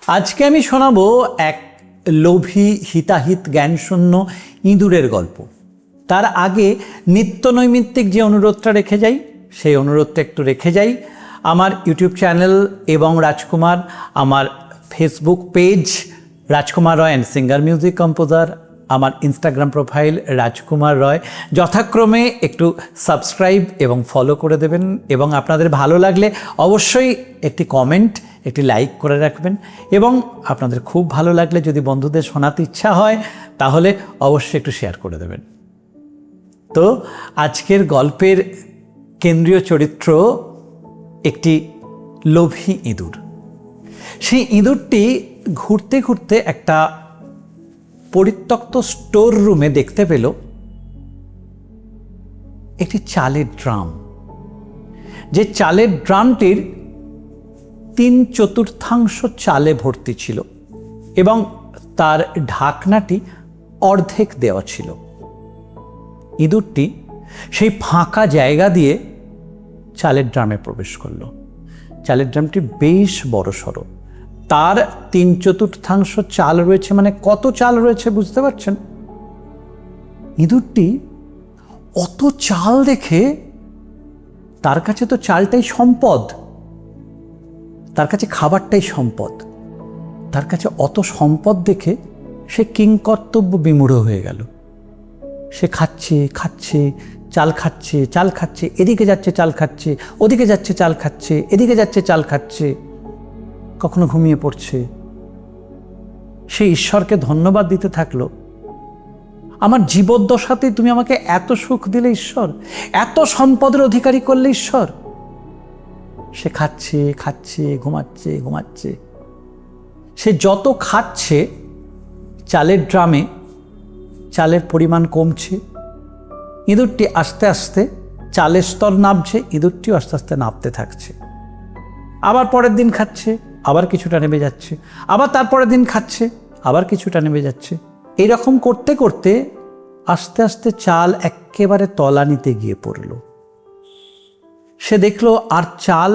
আজকে আমি শোনাবো এক লোভী হিতাহিত জ্ঞানশূন্য ইঁদুরের গল্প। তার আগে নিত্যনৈমিত্তিক যে অনুরোধটা রেখে যাই, সেই অনুরোধটা একটু রেখে যাই। আমার ইউটিউব চ্যানেল এবং রাজকুমার, আমার Facebook page Rajkumar Roy and singer music composer, আমার ইনস্টাগ্রাম প্রোফাইল রাজকুমার রয়, যথাক্রমে একটু সাবস্ক্রাইব এবং ফলো করে দেবেন। এবং আপনাদের ভালো লাগলে অবশ্যই একটি কমেন্ট, একটি লাইক করে রাখবেন। এবং আপনাদের খুব ভালো লাগলে যদি বন্ধুদের শোনাতে ইচ্ছা হয় তাহলে অবশ্যই একটু শেয়ার করে দেবেন। তো আজকের গল্পের কেন্দ্রীয় চরিত্র একটি লোভী ইঁদুর। সেই ইঁদুরটি ঘুরতে ঘুরতে একটা পরিত্যক্ত স্টোর রুমে দেখতে পেল একটি চালের ড্রাম, যে চালের ড্রামটির 3/4 চালে ভর্তি ছিল এবং তার ঢাকনাটি অর্ধেক দেওয়া ছিল। ইঁদুরটি সেই ফাঁকা জায়গা দিয়ে চালের ড্রামে প্রবেশ করল। চালের ড্রামটি বেশ বড়সড়, তার 3/4 চাল রয়েছে, মানে কত চাল রয়েছে বুঝতে পারছেন? ইঁদুরটি অত চাল দেখে, তার কাছে তো চালটাই সম্পদ, তার কাছে খাবারটাই সম্পদ, তার কাছে অত সম্পদ দেখে সে কিংকর্তব্য বিমূঢ় হয়ে গেল। সে খাচ্ছে খাচ্ছে, চাল খাচ্ছে, চাল খাচ্ছে, এদিকে যাচ্ছে চাল খাচ্ছে, ওদিকে যাচ্ছে চাল খাচ্ছে, এদিকে যাচ্ছে চাল খাচ্ছে, কখনো ঘুমিয়ে পড়ছে। সে ঈশ্বরকে ধন্যবাদ দিতে থাকলো, আমার জীবদ্দশাতে তুমি আমাকে এত সুখ দিলে ঈশ্বর, এত সম্পদের অধিকারী করলে ঈশ্বর। সে খাচ্ছে খাচ্ছে, ঘুমাচ্ছে ঘুমাচ্ছে। সে যত খাচ্ছে চালের ড্রামে চালের পরিমাণ কমছে। ইঁদুরটি আস্তে আস্তে চালের স্তর নামছে, ইঁদুরটিও আস্তে আস্তে নামতে থাকছে। আবার পরের দিন খাচ্ছে, আবার কিছুটা নেমে যাচ্ছে, আবার তারপরের দিন খাচ্ছে, আবার কিছুটা নেমে যাচ্ছে। এইরকম করতে করতে আস্তে আস্তে চাল একেবারে তলানিতে গিয়ে পড়ল। সে দেখলো আর চাল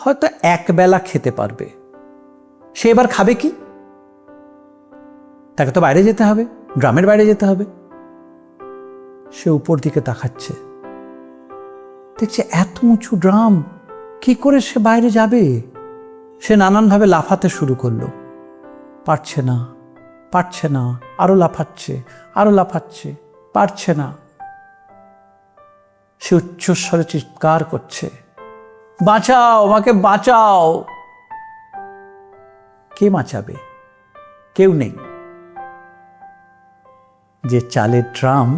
হয়তো একবেলা খেতে পারবে। সে এবার খাবে কি? তাকে তো বাইরে যেতে হবে, গ্রামের বাইরে যেতে হবে। সে উপর দিকে তাকাচ্ছে, দেখছে এত উঁচু ড্রাম, কি করে সে বাইরে যাবে? সে নানানভাবে লাফাতে শুরু করলো, পারছে না পারছে না, আরো লাফাচ্ছে আরো লাফাচ্ছে, পারছে না। সে উচ্চস্বরে চিৎকার করছে, বাঁচাও, আমাকে বাঁচাও। কে বাঁচাবে? কেউ নেই। যে চালের ড্রাম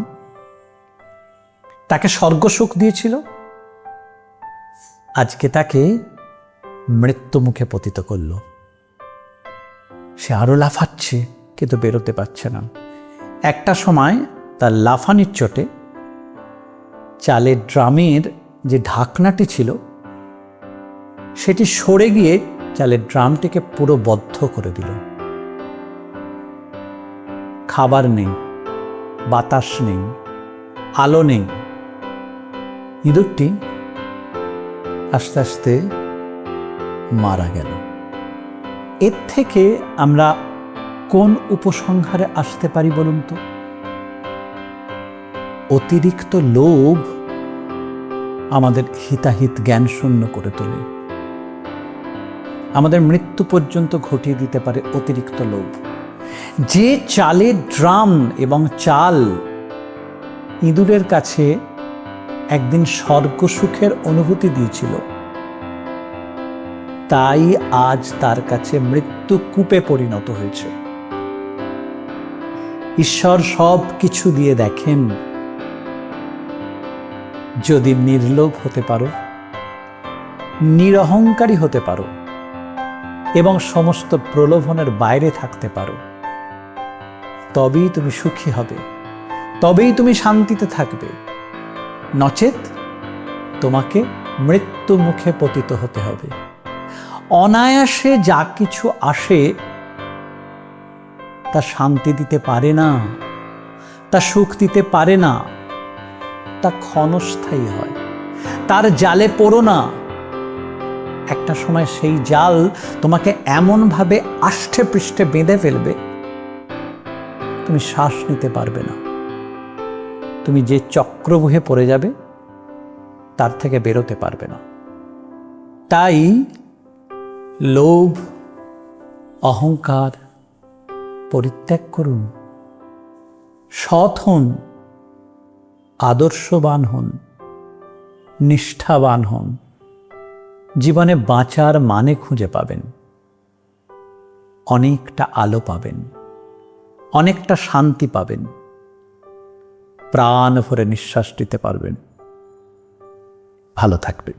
তাকে স্বর্গসুখ দিয়েছিল, আজকে তাকে মৃত্যু মুখে পতিত করল। সে আরো লাফাচ্ছে কিন্তু বেরোতে পারছে না। একটা সময় তার লাফানির চোটে চালের ড্রামের যে ঢাকনাটি ছিল সেটি সরে গিয়ে চালের ড্রামটিকে পুরো বদ্ধ করে দিল। খাবার নেই, বাতাস নেই, আলো নেই। ইঁদুরটি আস্তে আস্তে মারা গেল। এর থেকে আমরা কোন উপসংহারে আসতে পারি বলুন তো? অতিরিক্ত লোভ আমাদের হিতাহিত জ্ঞান শূন্য করে তোলে, আমাদের মৃত্যু পর্যন্ত ঘটিয়ে দিতে পারে অতিরিক্ত লোভ। যে চালের ড্রাম এবং চাল ইঁদুরের কাছে একদিন স্বর্গসুখের অনুভূতি দিয়েছিল, তাই আজ তার কাছে মৃত্যু কূপে পরিণত হয়েছে। ঈশ্বর সব কিছু দিয়ে দেখেন, যদি নির্লোভ হতে পারো, নিরহংকারী হতে পারো এবং সমস্ত প্রলোভনের বাইরে থাকতে পারো, তবেই তুমি সুখী হবে, তবেই তুমি শান্তিতে থাকবে। নচেত তোমাকে মৃত্যু মুখে পতিত হতে হবে। অনায়াসে যা কিছু আসে তা শান্তি দিতে পারে না, তা সুখ দিতে পারে না, তা ক্ষণস্থায়ী হয়। তার জালে পড়ো না। একটা সময় সেই জাল তোমাকে এমনভাবে আষ্টে পৃষ্ঠে বেঁধে ফেলবে, তুমি শ্বাস নিতে পারবে না। তুমি যে চক্রব্যূহে পড়ে যাবে, তার থেকে বেরোতে পারবে না। তাই লোভ, অহংকার পরিত্যাগ করুন, সৎ হন, আদর্শবান হন, নিষ্ঠাবান হন। জীবনে বাঁচার মানে খুঁজে পাবেন, অনেকটা আলো পাবেন, অনেকটা শান্তি পাবেন, প্রাণ ভরে নিঃশ্বাস নিতে পারবেন। ভালো থাকবেন।